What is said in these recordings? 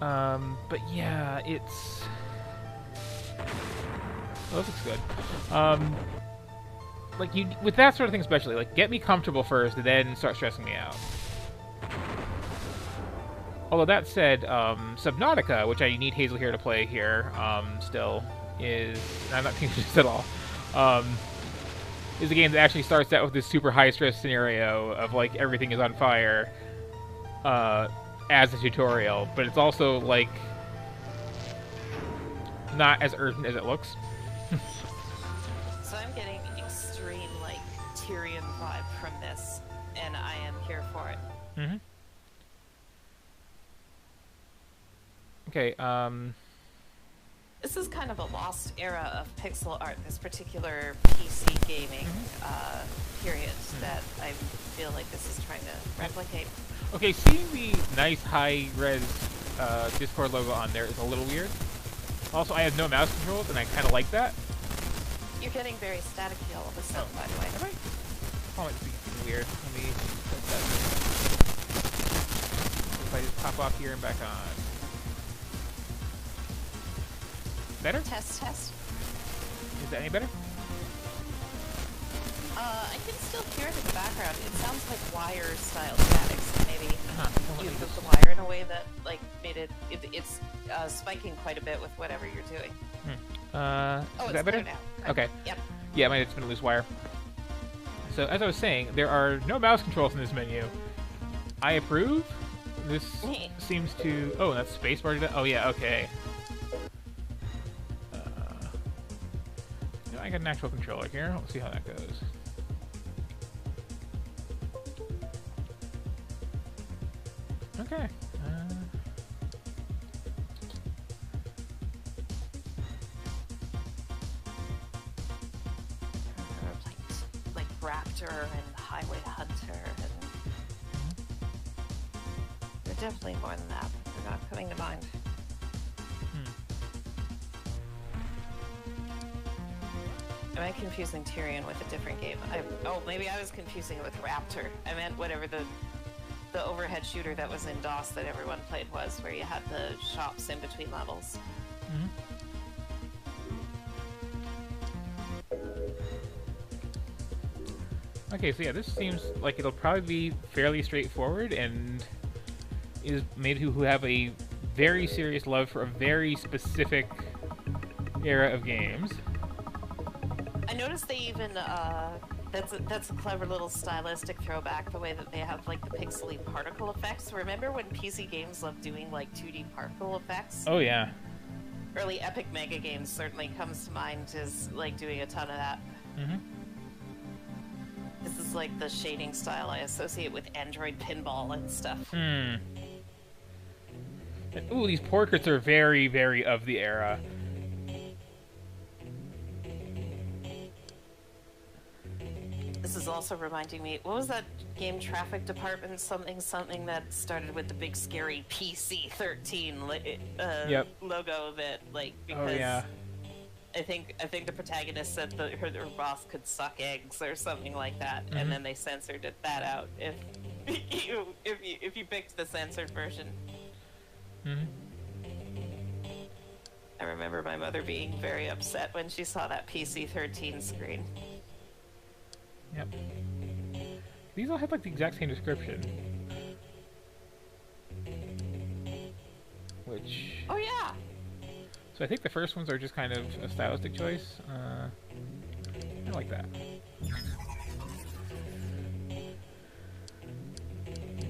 But yeah, it's... Oh, this looks good. Like, you with that sort of thing especially, like, get me comfortable first, then start stressing me out. Although that said, Subnautica, which I need Hazel here to play here, still, is... I'm not thinking this at all. Um, is a game that actually starts out with this super high-stress scenario of, like, everything is on fire, as a tutorial, but it's also, like, not as urgent as it looks. So I'm getting extreme, like, Tyrion vibe from this, and I am here for it. Mm-hmm. Okay, This is kind of a lost era of pixel art, this particular PC gaming period that I feel like this is trying to replicate. Okay, seeing the nice high-res Discord logo on there is a little weird. Also, I have no mouse controls, and I kind of like that. You're getting very staticky all of a sudden, by the way. Am I? Oh, it's weird. Let me set that. If I just pop off here and back on. Better? Test, test. Is that any better? I can still hear it in the background. It sounds like wire-style static, so maybe you hooked the wire in a way that, like, made it's spiking quite a bit with whatever you're doing. Oh, is that better? Now. Okay. Yep. Yeah, it's been a loose wire. So, as I was saying, there are no mouse controls in this menu. I approve. This seems to... Oh, that's spacebar. Oh, yeah, okay. I got an actual controller here. Let's see how that goes. Okay. Like Raptor and Highway Hunter, and they're definitely more than that, but they're not coming to mind. Am I confusing Tyrion with a different game? Oh, maybe I was confusing it with Raptor. I meant whatever the overhead shooter that was in DOS that everyone played was, where you had the shops in between levels. Okay, so yeah, this seems like it'll probably be fairly straightforward and is made who have a very serious love for a very specific era of games. I noticed they even, that's a clever little stylistic throwback, the way that they have, like, the pixely particle effects. Remember when PC games loved doing, like, 2D particle effects? Oh, yeah. Early Epic Mega Games certainly comes to mind as, like, doing a ton of that. This is, like, the shading style I associate with Android Pinball and stuff. Ooh, these portraits are very, very of the era. This is also reminding me, what was that game, Traffic Department something that started with the big scary PC-13 logo that, like, because I think the protagonist said that her boss could suck eggs or something like that, and then they censored that out if you picked the censored version. I remember my mother being very upset when she saw that PC-13 screen. Yep. These all have, like, the exact same description. Which... Oh, yeah! So I think the first ones are just kind of a stylistic choice. I like that.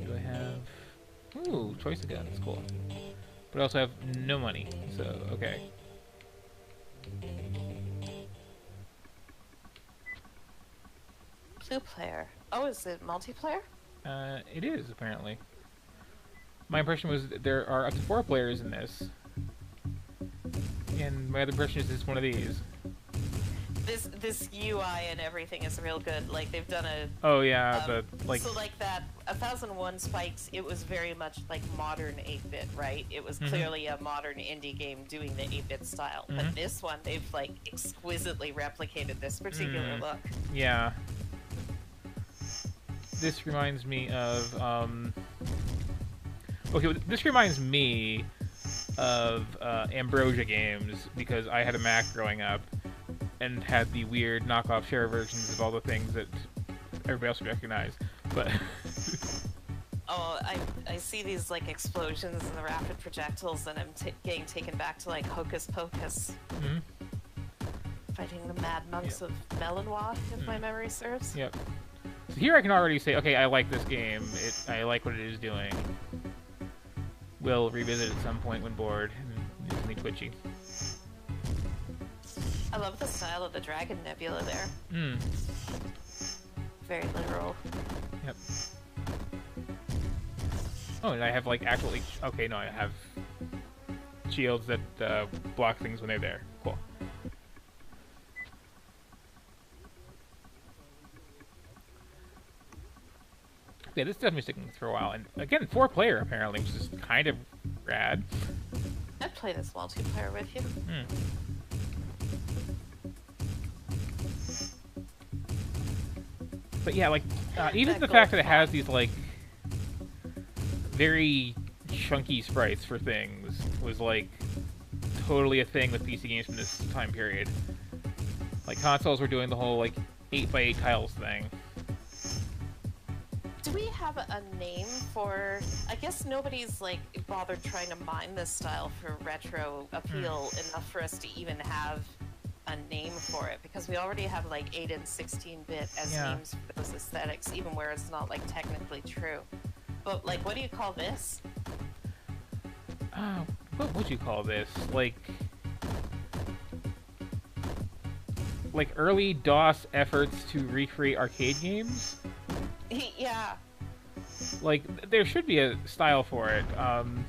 Do I have... Ooh, choice again. That's cool. But I also have no money, so okay. Two-player. Oh, is it multiplayer? It is, apparently. My impression was that there are up to 4 players in this. And my other impression is it's one of these. This UI and everything is real good. Like, they've done a... Oh, yeah, So, like, that 1001 Spikes, it was very much, like, modern 8-bit, right? It was clearly a modern indie game doing the 8-bit style. But this one, they've, like, exquisitely replicated this particular look. Yeah. This reminds me of, okay, this reminds me of Ambrosia games because I had a Mac growing up and had the weird knockoff share versions of all the things that everybody else recognized. But oh, I see these like explosions and the rapid projectiles, and I'm getting taken back to like Hocus Pocus. Mm-hmm. Fighting the mad monks of Melanois, if my memory serves. Yep. So here I can already say, okay, I like this game. I like what it is doing. We'll revisit it at some point when bored and it's me twitchy. I love the style of the Dragon Nebula there. Mm. Very literal. Yep. Oh, and I have like actually. Okay, no, I have shields that block things when they're there. Cool. Yeah, this is definitely sticking for a while, and again, 4-player apparently, which is kind of rad. I'd play this multiplayer with you. Mm. But yeah, like even the fact that it has these like very chunky sprites for things was like totally a thing with PC games from this time period. Like consoles were doing the whole like 8x8 tiles thing. Do we have a name for? I guess nobody's like bothered trying to mine this style for retro appeal enough for us to even have a name for it, because we already have like 8 and 16-bit as names for those aesthetics, even where it's not like technically true. But like, what do you call this? What would you call this? Like early DOS efforts to recreate arcade games? Yeah. Like, there should be a style for it. And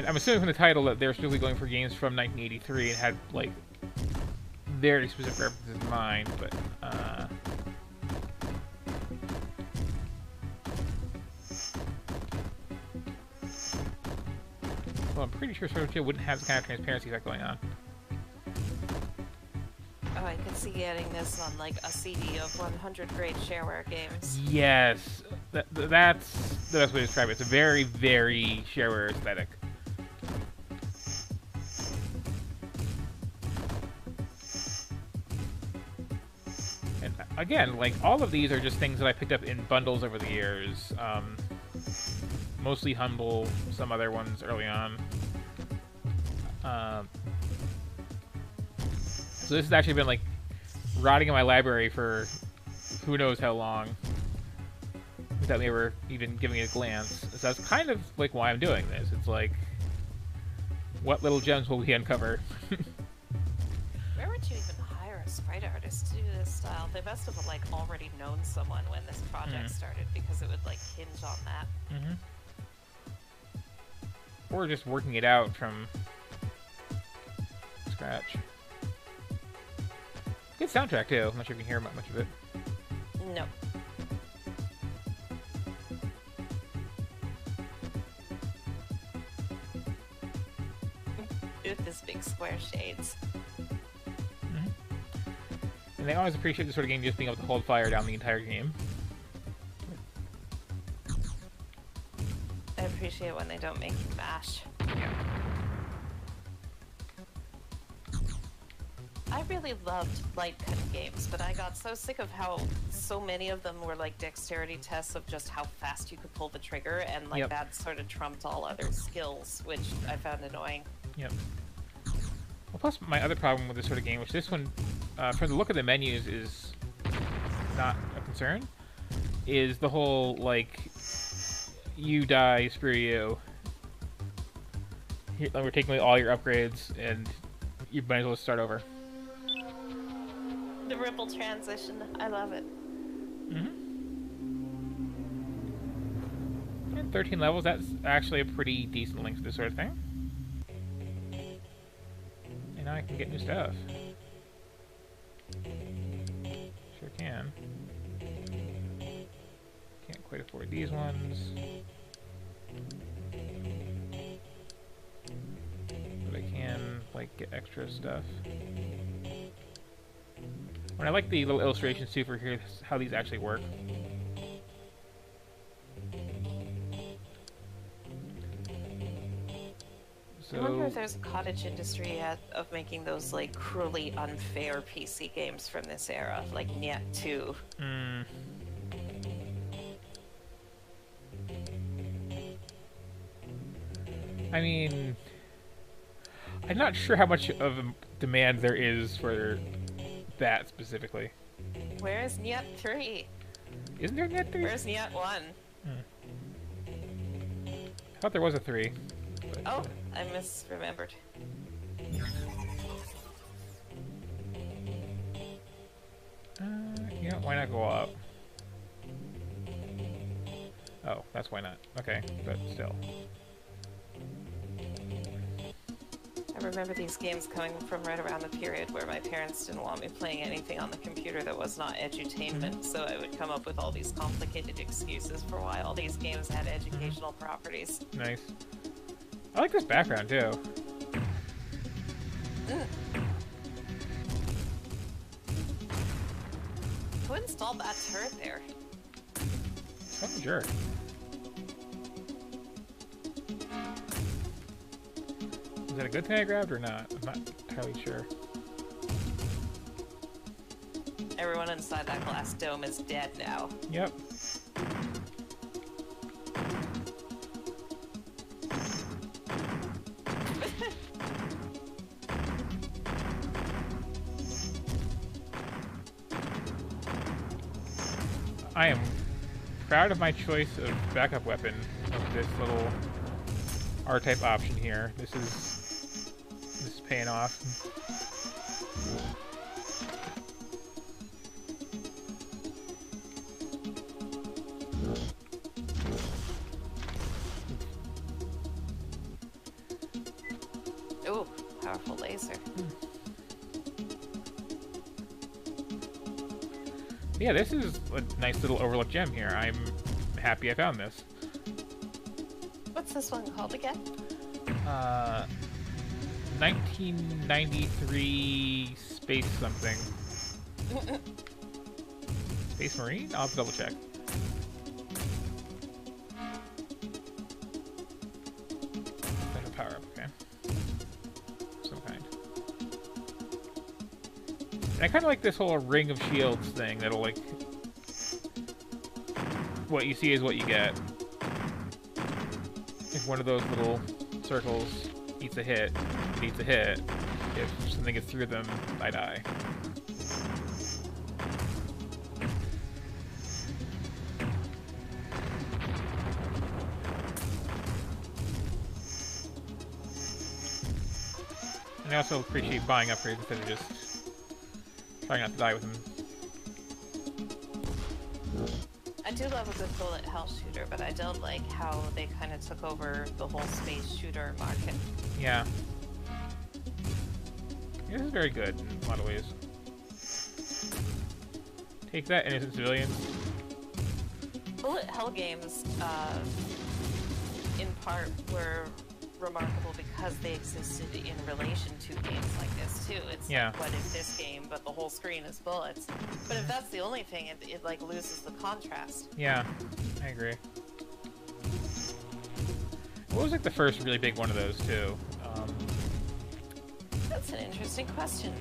I'm assuming from the title that they're strictly going for games from 1983 and had, like, very specific references in mind, but, well, I'm pretty sure Sword of Shield wouldn't have the kind of transparency effect going on. Oh, I could see getting this on like a CD of 100 great shareware games. Yes, that's the best way to describe it. It's a very, very shareware aesthetic. And again, like all of these are just things that I picked up in bundles over the years. Mostly Humble, some other ones early on. So this has actually been like rotting in my library for who knows how long without me ever even giving it a glance. So that's kind of like why I'm doing this. It's like, what little gems will we uncover? Where would you even hire a sprite artist to do this style? They must have like already known someone when this project started, because it would like hinge on that. Or just working it out from scratch. Good soundtrack too. I'm not sure if you can hear much of it. No. With this big square shades. And they always appreciate this sort of game just being able to hold fire down the entire game. I appreciate when they don't make you mash. Yeah. I really loved light cutting games, but I got so sick of how so many of them were like dexterity tests of just how fast you could pull the trigger, and like that sort of trumped all other skills, which I found annoying. Yep. Well, plus my other problem with this sort of game, which this one, from the look of the menus, is not a concern, is the whole like, you die, screw you. Here, we're taking away all your upgrades, and you might as well start over. The ripple transition, I love it. And 13 levels, that's actually a pretty decent length for this sort of thing. And now I can get new stuff. Sure can. Can't quite afford these ones. But I can, like, get extra stuff. And I like the little illustrations too for here, how these actually work. So, I wonder if there's a cottage industry yet of making those like cruelly unfair PC games from this era, like Niet 2. I mean, I'm not sure how much of a demand there is for that specifically. Where is Niet 3? Isn't there Niet 3? Where's Niet 1? I thought there was a 3. But, oh, I misremembered. Yeah, why not go up? Oh, that's why not. Okay, but still. I remember these games coming from right around the period where my parents didn't want me playing anything on the computer that was not edutainment, so I would come up with all these complicated excuses for why all these games had educational properties. Nice. I like this background, too. Who installed that turret there? Some jerk. Is that a good thing I grabbed or not? I'm not entirely sure. Everyone inside that glass dome is dead now. Yep. I am proud of my choice of backup weapon of this little R-type option here. This is paying off. Ooh, powerful laser. Yeah, this is a nice little overlooked gem here. I'm happy I found this. What's this one called again? 1993 Space something. Space Marine? I'll have to double check. Special power up, okay. Some kind. And I kind of like this whole Ring of Shields thing that'll like... What you see is what you get. If one of those little circles eats a hit, it eats a hit. If something gets through them, I die. And I also appreciate buying upgrades instead of just trying not to die with them. I do love a good bullet hell shooter, but I don't like how they kind of took over the whole space shooter market. Yeah. This is very good in a lot of ways. Take that, innocent civilians. Bullet hell games, in part, were remarkable because they existed in relation to games like this too. It's like, what if this game, but the whole screen is bullets? But if that's the only thing, it like loses the contrast. Yeah, I agree. What was like the first really big one of those too? That's an interesting question.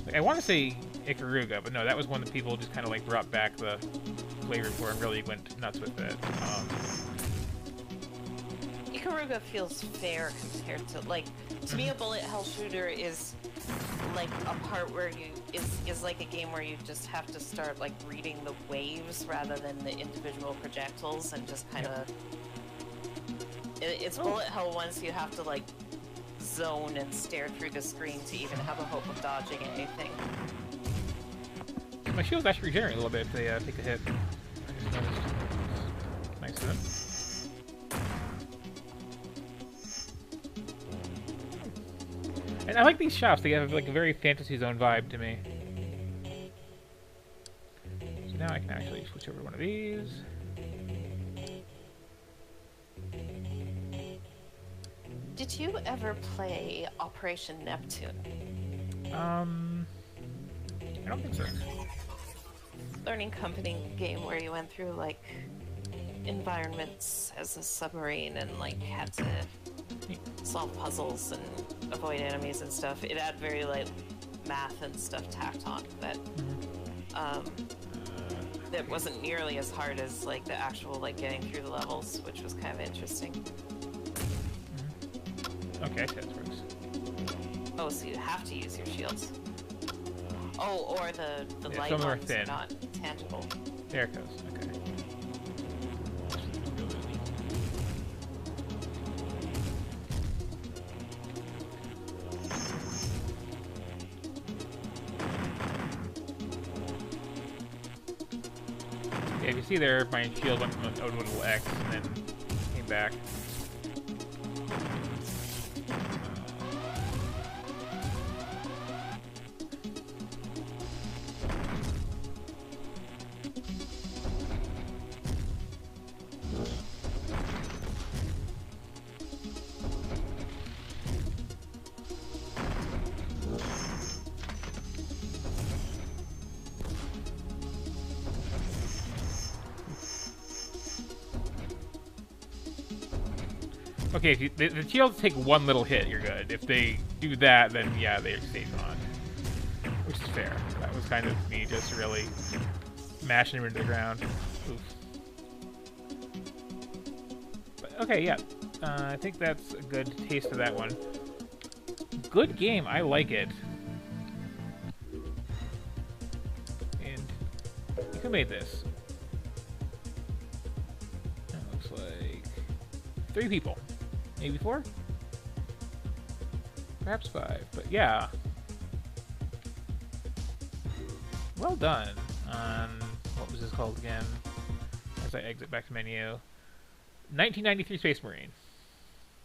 Like, I want to say Ikaruga, but no, that was one that people just kind of like brought back the flavor for and really went nuts with it. Ikaruga feels fair compared to, like, to me a bullet hell shooter is like a part where you is like a game where you just have to start like reading the waves rather than the individual projectiles and just kind of it's bullet hell once you have to like zone and stare through the screen to even have a hope of dodging anything. My shields actually regenerate a little bit if they take a hit. I just noticed. Nice of them. And I like these shops. They have like a very Fantasy Zone vibe to me. So now I can actually switch over to one of these. Did you ever play Operation Neptune? I don't think so. Learning company game where you went through like environments as a submarine and like had to solve puzzles and avoid enemies and stuff. It had very like math and stuff tacked on that. That wasn't nearly as hard as like the actual like getting through the levels, which was kind of interesting. Okay, that works. Oh, so you have to use your shields. Oh, or the light some ones are are not tangible. There it goes. Okay. Yeah, if you see there, my shield went from a little X and then came back. Okay, if you, the shields take one little hit, you're good. If they do that, then yeah, they stay on. Which is fair. That was kind of me just really mashing him into the ground. Oof. But, okay, yeah. I think that's a good taste of that one. Good game. I like it. And who made this? That looks like 3 people. Maybe 4? Perhaps 5, but yeah. Well done on, what was this called again? As I exit back to menu. 1993 Space Marine.